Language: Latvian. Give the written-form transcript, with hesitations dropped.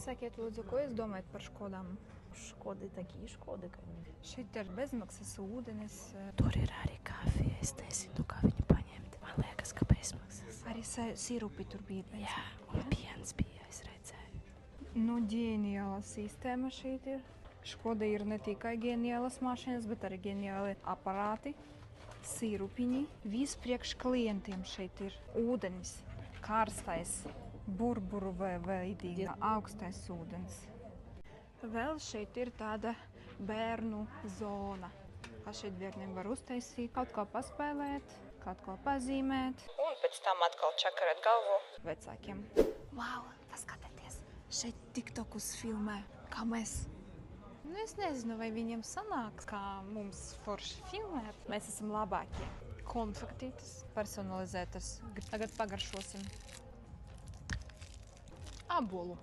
Sakiet, lūdzu, ko jūs domājat par Škodām? Škodi такие Škodi, ka viņi. Šeit ir bezmaksas ūdenis. Tur ir arī kafija, es nezinu, kā viņu paņemt. Man liekas, ka bezmaksas. Arī sirupi tur bija. Jā, un piens bija, es redzēju. Nu, ģeniāla sistēma šeit ir. Škoda ir ne tikai ģeniālas mašīnas, bet arī ģeniāli aparāti, sirupiņi. Viss priekš klientiem šeit ir ūdenis, karstais, burburu vai veidīga, augstais ūdens. Vēl šeit ir tāda bērnu zona. Kā šeit bērniem var uztaisīt, kaut ko paspēlēt, kaut ko pazīmēt. Un pēc tam atkal čakarēt galvu vecākiem. Wow, paskatieties, šeit tiktokus filmē, kā mēs. Nu, es nezinu, vai viņiem sanāks, kā mums forši filmēt. Mēs esam labākie. Konfektītas, personalizētas. Tagad pagaršosim abolu.